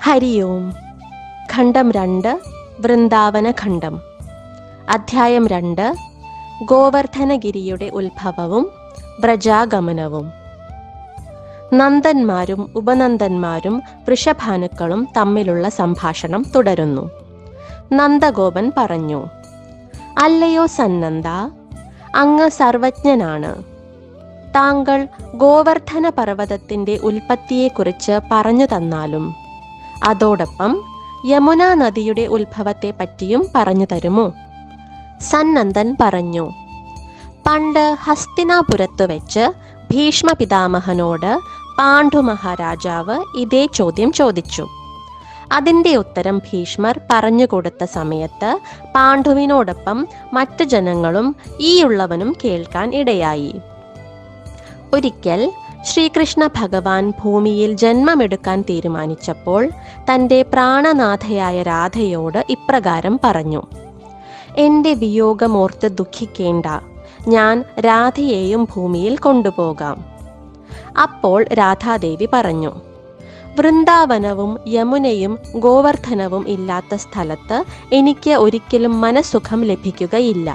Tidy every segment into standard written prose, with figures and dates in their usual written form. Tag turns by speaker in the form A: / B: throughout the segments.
A: ഹരി ഓം. ഖണ്ഡം 2 വൃന്ദാവന ഖണ്ഡം. അധ്യായം 2 ഗോവർദ്ധനഗിരിയുടെ ഉത്ഭവവും വ്രജാഗമനവും. നന്ദന്മാരും ഉപനന്ദന്മാരും വൃഷഭാനുക്കളും തമ്മിലുള്ള സംഭാഷണം തുടരുന്നു. നന്ദഗോപൻ പറഞ്ഞു: അല്ലയോ സന്നന്ദ, അങ്ങ് സർവജ്ഞനാണ്. താങ്കൾ ഗോവർദ്ധന പർവ്വതത്തിന്റെ ഉൽപ്പത്തിയെക്കുറിച്ച് പറഞ്ഞു തന്നാലും അതോടൊപ്പം യമുന നദിയുടെ ഉത്ഭവത്തെ പറ്റിയും പറഞ്ഞു തരുമോ? സന്നന്ദൻ പറഞ്ഞു: പണ്ട് ഹസ്തിനാപുരത്ത് വെച്ച് ഭീഷ്മ പിതാമഹനോട് പാണ്ഡു മഹാരാജാവ് ഇതേ ചോദ്യം ചോദിച്ചു. അതിൻ്റെ ഉത്തരം ഭീഷ്മർ പറഞ്ഞുകൊടുത്ത സമയത്ത് പാണ്ഡുവിനോടൊപ്പം മറ്റു ജനങ്ങളും ഈയുള്ളവനും കേൾക്കാൻ ഇടയായി. ഒരിക്കൽ ശ്രീകൃഷ്ണ ഭഗവാൻ ഭൂമിയിൽ ജന്മമെടുക്കാൻ തീരുമാനിച്ചപ്പോൾ തൻ്റെ പ്രാണനാഥയായ രാധയോട് ഇപ്രകാരം പറഞ്ഞു: എൻ്റെ വിയോഗമോർത്ത് ദുഃഖിക്കേണ്ട, ഞാൻ രാധയെയും ഭൂമിയിൽ കൊണ്ടുപോകാം. അപ്പോൾ രാധാദേവി പറഞ്ഞു: വൃന്ദാവനവും യമുനയും ഗോവർദ്ധനവും ഇല്ലാത്ത സ്ഥലത്ത് എനിക്ക് ഒരിക്കലും മനസുഖം ലഭിക്കുകയില്ല.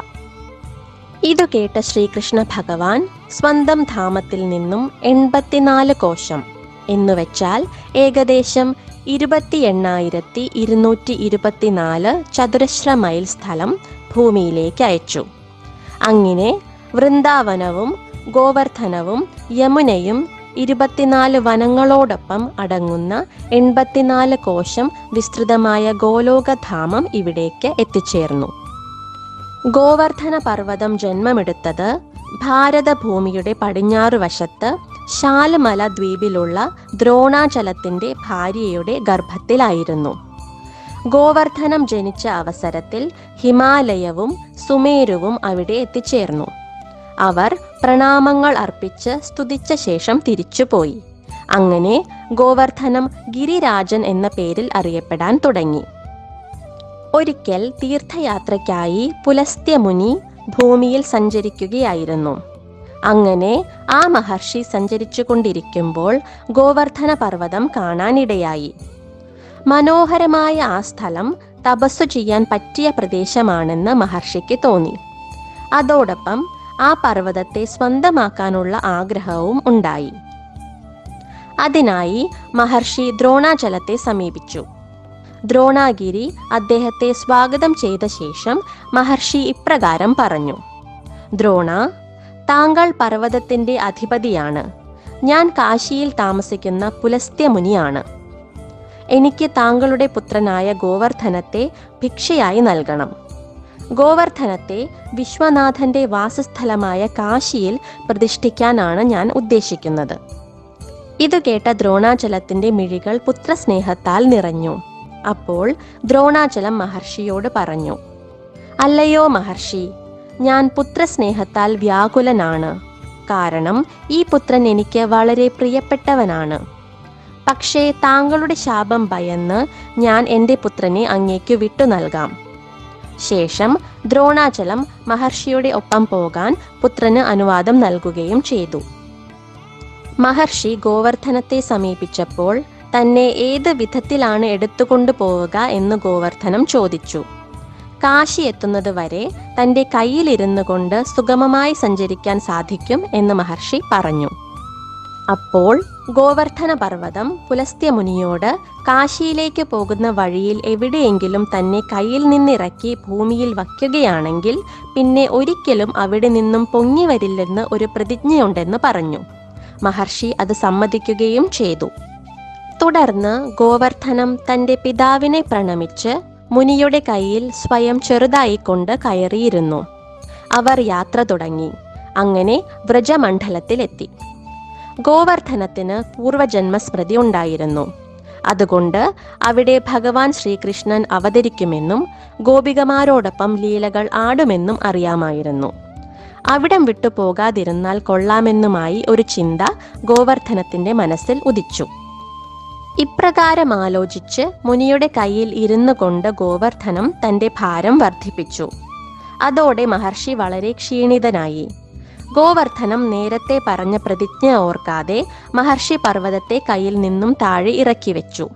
A: ഇതു കേട്ട ശ്രീകൃഷ്ണ ഭഗവാൻ സ്വന്തം ധാമത്തിൽ നിന്നും 84 കോശം എന്നുവെച്ചാൽ ഏകദേശം 28,224 ചതുരശ്ര മൈൽ സ്ഥലം ഭൂമിയിലേക്ക് അയച്ചു. അങ്ങനെ വൃന്ദാവനവും ഗോവർദ്ധനവും യമുനയും 24 വനങ്ങളോടൊപ്പം അടങ്ങുന്ന 84 കോശം വിസ്തൃതമായ ഗോലോകധാമം ഇവിടേക്ക് എത്തിച്ചേർന്നു. ഗോവർദ്ധന പർവ്വതം ജന്മമെടുത്തത് ഭാരതഭൂമിയുടെ പടിഞ്ഞാറ് വശത്ത് ശാൽമല ദ്വീപിലുള്ള ദ്രോണാചലത്തിൻ്റെ ഭാര്യയുടെ ഗർഭത്തിലായിരുന്നു. ഗോവർദ്ധനം ജനിച്ച അവസരത്തിൽ ഹിമാലയവും സുമേരുവും അവിടെ എത്തിച്ചേർന്നു. അവർ പ്രണാമങ്ങൾ അർപ്പിച്ച് സ്തുതിച്ച ശേഷം തിരിച്ചുപോയി. അങ്ങനെ ഗോവർദ്ധനം ഗിരിരാജൻ എന്ന പേരിൽ അറിയപ്പെടാൻ തുടങ്ങി. ഒരിക്കൽ തീർത്ഥയാത്രയ്ക്കായി പുലസ്ത്യമുനി ഭൂമിയിൽ സഞ്ചരിക്കുകയായിരുന്നു. അങ്ങനെ ആ മഹർഷി സഞ്ചരിച്ചു കൊണ്ടിരിക്കുമ്പോൾ ഗോവർദ്ധന പർവ്വതം കാണാനിടയായി. മനോഹരമായ ആ സ്ഥലം തപസ്സു ചെയ്യാൻ പറ്റിയ പ്രദേശമാണെന്ന് മഹർഷിക്ക് തോന്നി. അതോടൊപ്പം ആ പർവ്വതത്തെ സ്വന്തമാക്കാനുള്ള ആഗ്രഹവും ഉണ്ടായി. അതിനായി മഹർഷി ദ്രോണാചലത്തെ സമീപിച്ചു. ദ്രോണാഗിരി അദ്ദേഹത്തെ സ്വാഗതം ചെയ്ത ശേഷം മഹർഷി ഇപ്രകാരം പറഞ്ഞു: ദ്രോണ, താങ്കൾ പർവ്വതത്തിൻ്റെ അധിപതിയാണ്. ഞാൻ കാശിയിൽ താമസിക്കുന്ന പുലസ്ത്യമുനിയാണ്. എനിക്ക് താങ്കളുടെ പുത്രനായ ഗോവർദ്ധനത്തെ ഭിക്ഷയായി നൽകണം. ഗോവർദ്ധനത്തെ വിശ്വനാഥന്റെ വാസസ്ഥലമായ കാശിയിൽ പ്രതിഷ്ഠിക്കാനാണ് ഞാൻ ഉദ്ദേശിക്കുന്നത്. ഇതു കേട്ട ദ്രോണാചലത്തിന്റെ മിഴികൾ പുത്രസ്നേഹത്താൽ നിറഞ്ഞു. അപ്പോൾ ദ്രോണാചലം മഹർഷിയോട് പറഞ്ഞു: അല്ലയോ മഹർഷി, ഞാൻ പുത്രസ്നേഹത്താൽ വ്യാകുലനാണ്. കാരണം ഈ പുത്രൻ എനിക്ക് വളരെ പ്രിയപ്പെട്ടവനാണ്. പക്ഷേ താങ്കളുടെ ശാപം ഭയന്ന് ഞാൻ എൻ്റെ പുത്രനെ അങ്ങേക്കു വിട്ടു നൽകാം. ശേഷം ദ്രോണാചലം മഹർഷിയുടെ ഒപ്പം പോകാൻ പുത്രന് അനുവാദം നൽകുകയും ചെയ്തു. മഹർഷി ഗോവർദ്ധനത്തെ സമീപിച്ചപ്പോൾ തന്നെ ഏത് വിധത്തിലാണ് എടുത്തുകൊണ്ടു പോവുക എന്ന് ഗോവർദ്ധനം ചോദിച്ചു. കാശി എത്തുന്നത് വരെ തൻ്റെ കയ്യിലിരുന്നു കൊണ്ട് സുഗമമായി സഞ്ചരിക്കാൻ സാധിക്കും എന്ന് മഹർഷി പറഞ്ഞു. അപ്പോൾ ഗോവർദ്ധന പർവ്വതം പുലസ്ത്യമുനിയോട് കാശിയിലേക്ക് പോകുന്ന വഴിയിൽ എവിടെയെങ്കിലും തന്നെ കയ്യിൽ നിന്നിറക്കി ഭൂമിയിൽ വയ്ക്കുകയാണെങ്കിൽ പിന്നെ ഒരിക്കലും അവിടെ നിന്നും പൊങ്ങി വരില്ലെന്ന് ഒരു പ്രതിജ്ഞയുണ്ടെന്ന് പറഞ്ഞു. മഹർഷി അത് സമ്മതിക്കുകയും ചെയ്തു. തുടർന്ന് ഗോവർദ്ധനം തൻ്റെ പിതാവിനെ പ്രണമിച്ച് മുനിയുടെ കയ്യിൽ സ്വയം ചെറുതായിക്കൊണ്ട് കയറിയിരുന്നു. അവർ യാത്ര തുടങ്ങി. അങ്ങനെ വ്രജമണ്ഡലത്തിലെത്തി. ഗോവർദ്ധനത്തിന് പൂർവജന്മസ്മൃതി ഉണ്ടായിരുന്നു. അതുകൊണ്ട് അവിടെ ഭഗവാൻ ശ്രീകൃഷ്ണൻ അവതരിക്കുമെന്നും ഗോപികമാരോടൊപ്പം ലീലകൾ ആടുമെന്നും അറിയാമായിരുന്നു. അവിടം വിട്ടു പോകാതിരുന്നാൽ കൊള്ളാമെന്നുമായി ഒരു ചിന്ത ഗോവർദ്ധനത്തിന്റെ മനസ്സിൽ ഉദിച്ചു. ഇപ്രകാരം ആലോചിച്ച് മുനിയുടെ കയ്യിൽ ഇരുന്നു കൊണ്ട് ഗോവർദ്ധനം തൻ്റെ ഭാരം വർദ്ധിപ്പിച്ചു. അതോടെ മഹർഷി വളരെ ക്ഷീണിതനായി. ഗോവർദ്ധനം നേരത്തെ പറഞ്ഞ പ്രതിജ്ഞ ഓർക്കാതെ മഹർഷി പർവ്വതത്തെ കയ്യിൽ നിന്നും താഴെ ഇറക്കി വെച്ചു.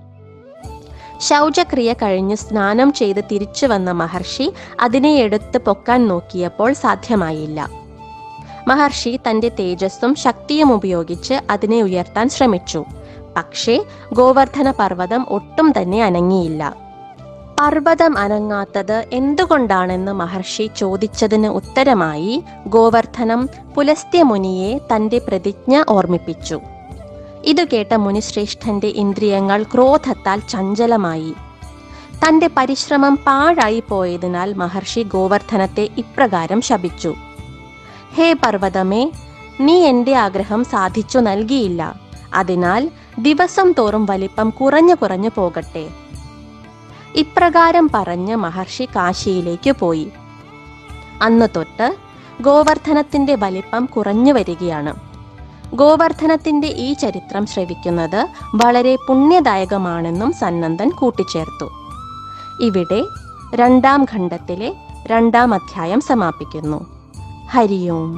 A: ശൗചക്രിയ കഴിഞ്ഞ് സ്നാനം ചെയ്ത് തിരിച്ചു വന്ന മഹർഷി അതിനെ എടുത്ത് പൊക്കാൻ നോക്കിയപ്പോൾ സാധ്യമായില്ല. മഹർഷി തന്റെ തേജസ്സും ശക്തിയും ഉപയോഗിച്ച് അതിനെ ഉയർത്താൻ ശ്രമിച്ചു. പക്ഷേ ഗോവർദ്ധന പർവ്വതം ഒട്ടും തന്നെ അനങ്ങിയില്ല. പർവ്വതം അനങ്ങാത്തത് എന്തുകൊണ്ടാണെന്ന് മഹർഷി ചോദിച്ചതിന് ഉത്തരമായി ഗോവർദ്ധനം പുലസ്ത്യ മുനിയെ തന്റെ പ്രതിജ്ഞ ഓർമ്മിപ്പിച്ചു. ഇതു കേട്ട മുനിശ്രേഷ്ഠന്റെ ഇന്ദ്രിയങ്ങൾ ക്രോധത്താൽ ചഞ്ചലമായി. തന്റെ പരിശ്രമം പാഴായി പോയതിനാൽ മഹർഷി ഗോവർദ്ധനത്തെ ഇപ്രകാരം ശപിച്ചു: ഹേ പർവ്വതമേ, നീ എന്റെ ആഗ്രഹം സാധിച്ചു നൽകിയില്ല. അതിനാൽ ദിവസം തോറും വലിപ്പം കുറഞ്ഞു കുറഞ്ഞു പോകട്ടെ. ഇപ്രകാരം പറഞ്ഞ് മഹർഷി കാശിയിലേക്ക് പോയി. അന്നു തൊട്ട് ഗോവർദ്ധനത്തിന്റെ വലിപ്പം കുറഞ്ഞു വരികയാണ്. ഗോവർദ്ധനത്തിന്റെ ഈ ചരിത്രം ശ്രവിക്കുന്നത് വളരെ പുണ്യദായകമാണെന്നും സന്നദ്ധൻ കൂട്ടിച്ചേർത്തു. ഇവിടെ 2ാം ഖണ്ഡത്തിലെ 2ാം അധ്യായം സമാപിക്കുന്നു. ഹരി ഓം.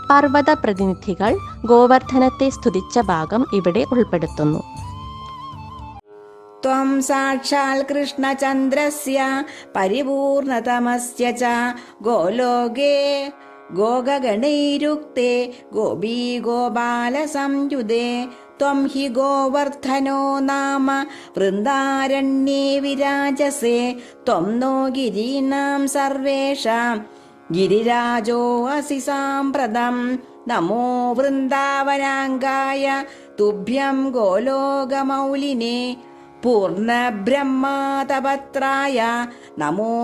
A: പർവ്വത പ്രതിനിധികൾ ഗോവർദ്ധനത്തെ സ്തുതിച്ച ഭാഗം ഇവിടെ ഉൾപ്പെടുത്തുന്നു.
B: ത്വം സാക്ഷാൽ കൃഷ്ണചന്ദ്രസ്യ പരിപൂർണതമസ്യ ച ഗോലോകേ ഗോഗഗണൈരുക്തേ ഗോപീ ഗോപാല സംയുതേ ത്വം ഹി ഗോവർദ്ധനോ നാമ വൃന്ദാരണ്യേ വിരാജസേ ത്വം നോ ഗിരീണാം സർവേഷാം ഗിരിരാജോ അസി സാമ്പ്രതം നമോ വൃന്ദാവനാംഗായ തുഭ്യം ഗോലോകമൗലിനേ പൂർണ്ണബ്രഹ്മാതപത്രായ നമോ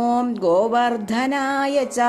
B: ഗോവർദ്ധനായ ച.